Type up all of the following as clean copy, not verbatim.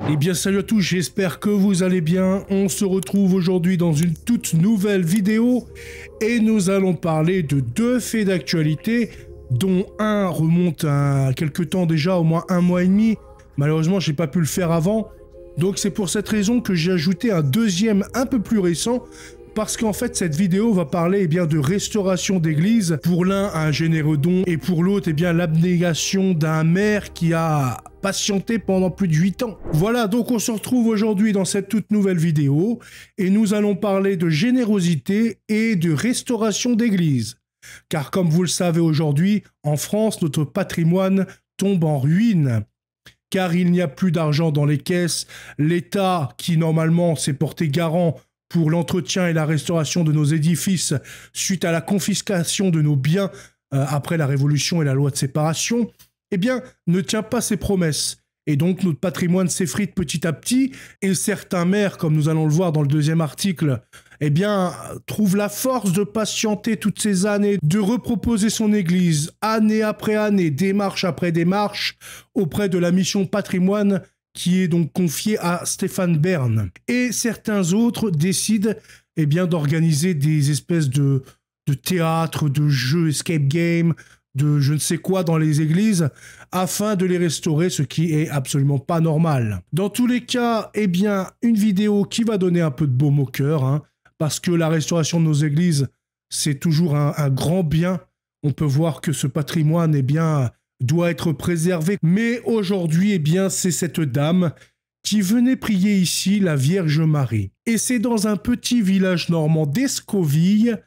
Eh bien salut à tous, j'espère que vous allez bien. On se retrouve aujourd'hui dans une toute nouvelle vidéo et nous allons parler de deux faits d'actualité dont un remonte à quelques temps déjà, au moins un mois et demi. Malheureusement, j'ai pas pu le faire avant. Donc c'est pour cette raison que j'ai ajouté un deuxième un peu plus récent, parce qu'en fait cette vidéo va parler de restauration d'église. Pour l'un, un généreux don, et pour l'autre, l'abnégation d'un maire qui a patienté pendant plus de 8 ans. Voilà, donc on se retrouve aujourd'hui dans cette toute nouvelle vidéo, et nous allons parler de générosité et de restauration d'église. Car comme vous le savez aujourd'hui, en France, notre patrimoine tombe en ruine. Car il n'y a plus d'argent dans les caisses, l'État, qui normalement s'est porté garant pour l'entretien et la restauration de nos édifices suite à la confiscation de nos biens après la Révolution et la loi de séparation, ne tient pas ses promesses. Et donc notre patrimoine s'effrite petit à petit, et certains maires, comme nous allons le voir dans le deuxième article, trouvent la force de patienter toutes ces années, de reproposer son église, année après année, démarche après démarche, auprès de la mission patrimoine qui est donc confiée à Stéphane Bern. Et certains autres décident d'organiser des espèces de théâtres, de jeux escape game, de je ne sais quoi dans les églises, afin de les restaurer, ce qui est absolument pas normal. Dans tous les cas, une vidéo qui va donner un peu de baume au cœur, parce que la restauration de nos églises, c'est toujours un grand bien. On peut voir que ce patrimoine, doit être préservé. Mais aujourd'hui, c'est cette dame qui venait prier ici la Vierge Marie. Et c'est dans un petit village normand d'Escoville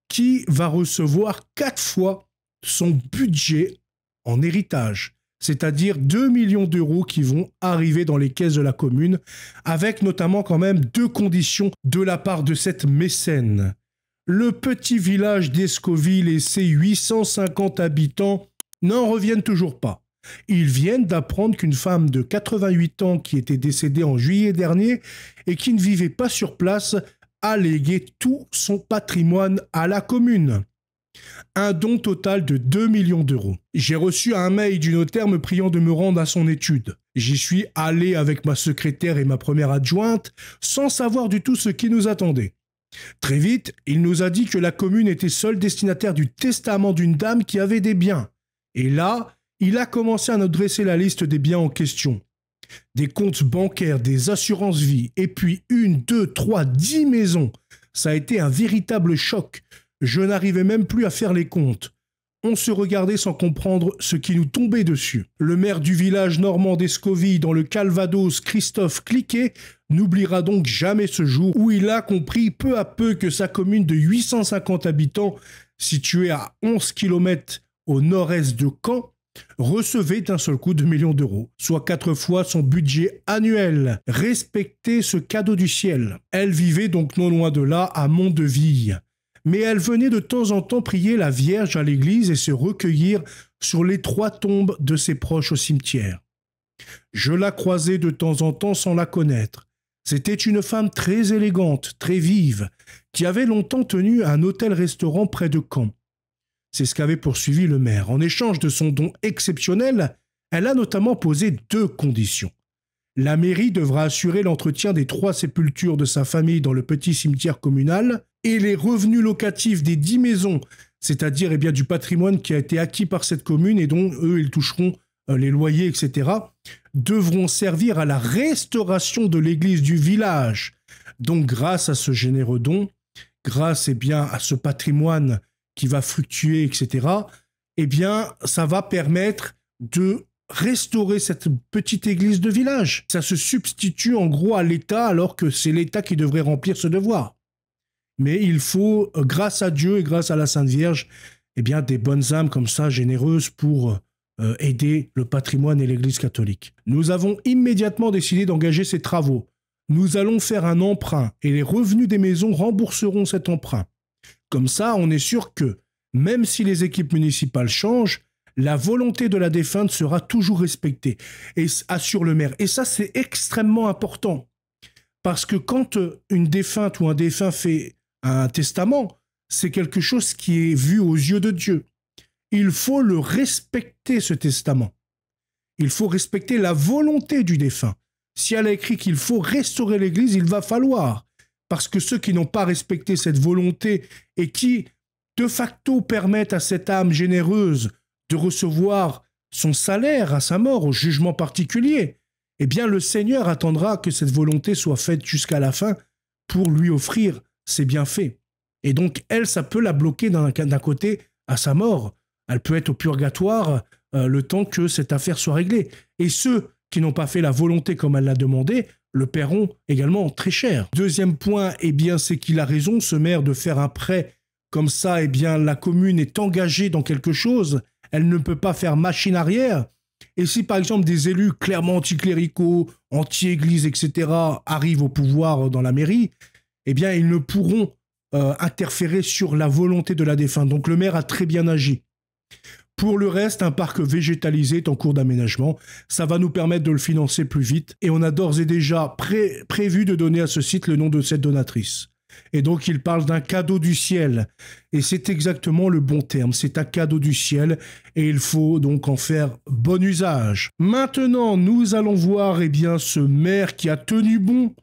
qui va recevoir 4 fois son budget en héritage, c'est-à-dire 2 millions d'euros qui vont arriver dans les caisses de la commune, avec notamment quand même 2 conditions de la part de cette mécène. Le petit village d'Escoville et ses 850 habitants n'en reviennent toujours pas. Ils viennent d'apprendre qu'une femme de 88 ans qui était décédée en juillet dernier et qui ne vivait pas sur place a légué tout son patrimoine à la commune. Un don total de 2 millions d'euros. J'ai reçu un mail du notaire me priant de me rendre à son étude. J'y suis allé avec ma secrétaire et ma première adjointe, sans savoir du tout ce qui nous attendait. Très vite, il nous a dit que la commune était seule destinataire du testament d'une dame qui avait des biens. Et là, il a commencé à nous dresser la liste des biens en question. Des comptes bancaires, des assurances-vie, et puis 1, 2, 3, 10 maisons. Ça a été un véritable choc. Je n'arrivais même plus à faire les comptes. On se regardait sans comprendre ce qui nous tombait dessus. Le maire du village normand d'Escoville dans le Calvados, Christophe Cliquet, n'oubliera donc jamais ce jour où il a compris peu à peu que sa commune de 850 habitants, située à 11 km au nord-est de Caen, recevait d'un seul coup 2 millions d'euros, soit 4 fois son budget annuel. Respectez ce cadeau du ciel. Elle vivait donc non loin de là, à Mondeville. Mais elle venait de temps en temps prier la Vierge à l'église et se recueillir sur les 3 tombes de ses proches au cimetière. Je la croisais de temps en temps sans la connaître. C'était une femme très élégante, très vive, qui avait longtemps tenu un hôtel-restaurant près de Caen. C'est ce qu'avait poursuivi le maire. En échange de son don exceptionnel, elle a notamment posé 2 conditions. La mairie devra assurer l'entretien des 3 sépultures de sa famille dans le petit cimetière communal, et les revenus locatifs des 10 maisons, c'est-à-dire du patrimoine qui a été acquis par cette commune et dont eux, ils toucheront les loyers, etc., devront servir à la restauration de l'église du village. Donc grâce à ce généreux don, grâce à ce patrimoine qui va fluctuer, etc., ça va permettre de restaurer cette petite église de village. Ça se substitue en gros à l'État, alors que c'est l'État qui devrait remplir ce devoir. Mais il faut, grâce à Dieu et grâce à la Sainte Vierge, des bonnes âmes comme ça, généreuses, pour aider le patrimoine et l'Église catholique. Nous avons immédiatement décidé d'engager ces travaux. Nous allons faire un emprunt et les revenus des maisons rembourseront cet emprunt. Comme ça, on est sûr que, même si les équipes municipales changent, la volonté de la défunte sera toujours respectée, et assure le maire. Et ça, c'est extrêmement important. Parce que quand une défunte ou un défunt fait un testament, c'est quelque chose qui est vu aux yeux de Dieu. Il faut le respecter, ce testament. Il faut respecter la volonté du défunt. Si elle a écrit qu'il faut restaurer l'église, il va falloir. Parce que ceux qui n'ont pas respecté cette volonté et qui, de facto, permettent à cette âme généreuse de recevoir son salaire à sa mort, au jugement particulier, eh bien le Seigneur attendra que cette volonté soit faite jusqu'à la fin pour lui offrir ses bienfaits. Et donc, elle, ça peut la bloquer d'un côté à sa mort. Elle peut être au purgatoire le temps que cette affaire soit réglée. Et ceux qui n'ont pas fait la volonté comme elle l'a demandé le paieront également très cher. Deuxième point, eh bien, c'est qu'il a raison, ce maire, de faire un prêt comme ça. Eh bien, la commune est engagée dans quelque chose. Elle ne peut pas faire machine arrière. Et si, par exemple, des élus clairement anticléricaux, anti-église, etc., arrivent au pouvoir dans la mairie, eh bien, ils ne pourront interférer sur la volonté de la défunte. Donc, le maire a très bien agi. Pour le reste, un parc végétalisé est en cours d'aménagement. Ça va nous permettre de le financer plus vite. Et on a d'ores et déjà prévu de donner à ce site le nom de cette donatrice. Et donc, il parle d'un cadeau du ciel. Et c'est exactement le bon terme. C'est un cadeau du ciel. Et il faut donc en faire bon usage. Maintenant, nous allons voir, eh bien, ce maire qui a tenu bon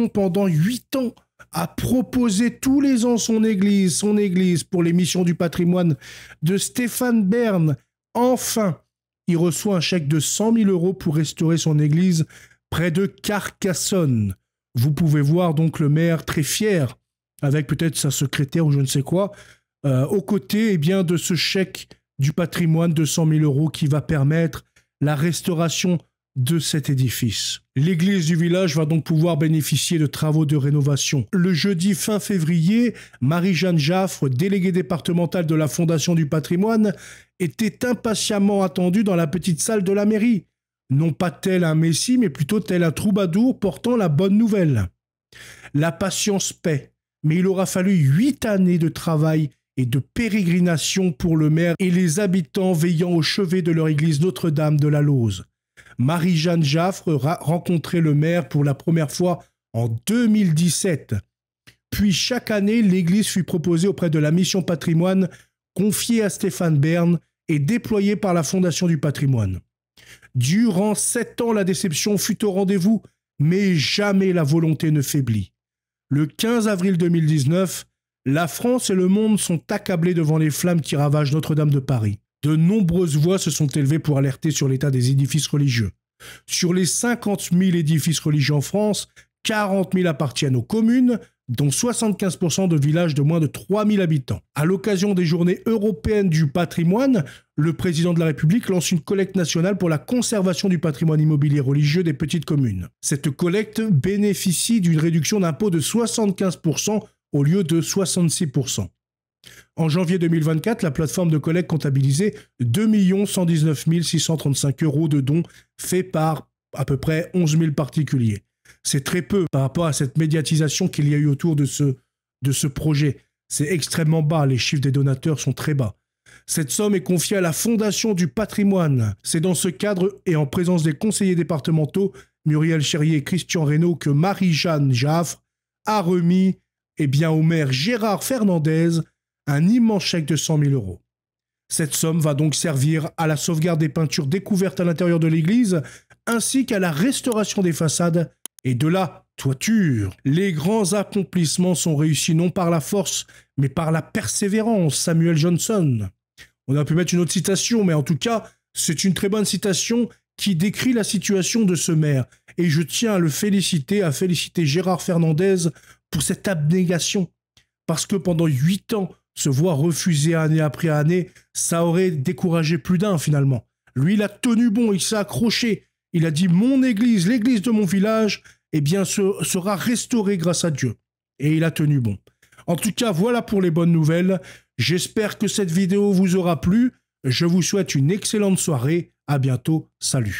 pendant 8 ans, a proposé tous les ans son église pour les missions du patrimoine de Stéphane Bern. Enfin, il reçoit un chèque de 100 000 € pour restaurer son église près de Carcassonne. Vous pouvez voir donc le maire très fier, avec peut-être sa secrétaire ou je ne sais quoi, aux côtés eh bien, de ce chèque du patrimoine de 100 000 € qui va permettre la restauration de cet édifice. L'église du village va donc pouvoir bénéficier de travaux de rénovation. Le jeudi fin février, Marie-Jeanne Jaffre, déléguée départementale de la Fondation du patrimoine, était impatiemment attendue dans la petite salle de la mairie. Non pas tel un messie, mais plutôt tel un troubadour portant la bonne nouvelle. La patience paie, mais il aura fallu 8 années de travail et de pérégrination pour le maire et les habitants veillant au chevet de leur église Notre-Dame de la Lauze. Marie-Jeanne Jaffre rencontrait le maire pour la première fois en 2017. Puis chaque année, l'église fut proposée auprès de la mission patrimoine confiée à Stéphane Bern et déployée par la Fondation du patrimoine. Durant 7 ans, la déception fut au rendez-vous, mais jamais la volonté ne faiblit. Le 15 avril 2019, la France et le monde sont accablés devant les flammes qui ravagent Notre-Dame de Paris. De nombreuses voix se sont élevées pour alerter sur l'état des édifices religieux. Sur les 50 000 édifices religieux en France, 40 000 appartiennent aux communes, dont 75% de villages de moins de 3 000 habitants. À l'occasion des Journées européennes du patrimoine, le président de la République lance une collecte nationale pour la conservation du patrimoine immobilier religieux des petites communes. Cette collecte bénéficie d'une réduction d'impôt de 75% au lieu de 66%. En janvier 2024, la plateforme de collecte comptabilisait 2 119 635 € de dons faits par à peu près 11 000 particuliers. C'est très peu par rapport à cette médiatisation qu'il y a eu autour de ce projet. C'est extrêmement bas, les chiffres des donateurs sont très bas. Cette somme est confiée à la Fondation du patrimoine. C'est dans ce cadre et en présence des conseillers départementaux, Muriel Chérier et Christian Reynaud, que Marie-Jeanne Jaffre a remis au maire Gérard Fernandez un immense chèque de 100 000 €. Cette somme va donc servir à la sauvegarde des peintures découvertes à l'intérieur de l'église, ainsi qu'à la restauration des façades et de la toiture. Les grands accomplissements sont réussis non par la force, mais par la persévérance. Samuel Johnson. On a pu mettre une autre citation, mais en tout cas, c'est une très bonne citation qui décrit la situation de ce maire. Et je tiens à le féliciter, à féliciter Gérard Fernandez pour cette abnégation. Parce que pendant 8 ans, se voir refuser année après année, ça aurait découragé plus d'un finalement. Lui, il a tenu bon, il s'est accroché. Il a dit « Mon église, l'église de mon village, sera restaurée grâce à Dieu. » Et il a tenu bon. En tout cas, voilà pour les bonnes nouvelles. J'espère que cette vidéo vous aura plu. Je vous souhaite une excellente soirée. À bientôt. Salut.